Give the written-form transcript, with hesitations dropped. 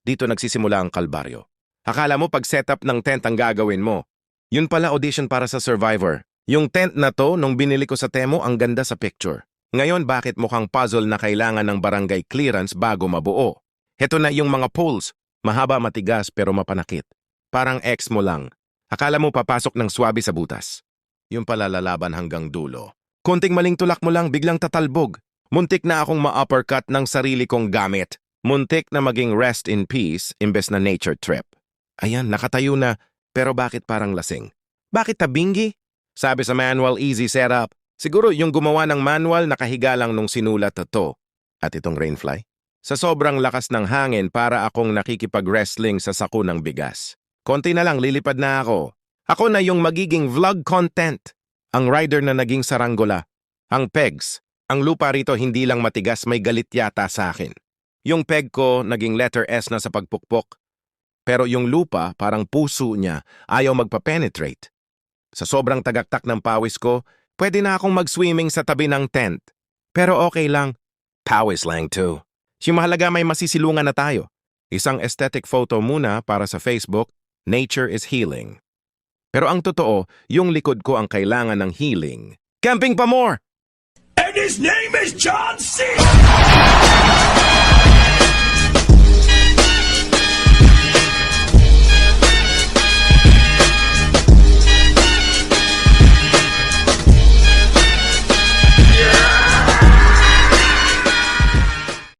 Dito nagsisimula ang kalbaryo. Akala mo pag setup ng tent ang gagawin mo. Yun pala audition para sa Survivor. Yung tent na to, nung binili ko sa Temo, ang ganda sa picture. Ngayon, bakit mukhang puzzle na kailangan ng barangay clearance bago mabuo? Heto na yung mga poles. Mahaba, matigas, pero mapanakit. Parang ex mo lang. Akala mo papasok ng swabe sa butas. Yung pala lalaban hanggang dulo. Konting maling tulak mo lang, biglang tatalbog. Muntik na akong ma-uppercut ng sarili kong gamit. Muntik na maging rest in peace imbes na nature trip. Ayan, nakatayo na, pero bakit parang lasing? Bakit tabingi? Sabi sa manual, easy setup. Siguro yung gumawa ng manual nakahiga lang nung sinulat to. At itong rainfly? Sa sobrang lakas ng hangin para akong nakikipag-wrestling sa sako ng bigas. Konti na lang, lilipad na ako. Ako na yung magiging vlog content. Ang rider na naging saranggola. Ang pegs. Ang lupa rito hindi lang matigas, may galit yata sa akin. Yung peg ko naging letter S na sa pagpukpok. Pero yung lupa, parang puso niya, ayaw magpa-penetrate. Sa sobrang tagaktak ng pawis ko, pwede na akong mag-swimming sa tabi ng tent. Pero okay lang. Pawis lang too. Yung mahalaga may masisilungan na tayo. Isang aesthetic photo muna para sa Facebook, nature is healing. Pero ang totoo, yung likod ko ang kailangan ng healing. Camping pa more! And his name is John C.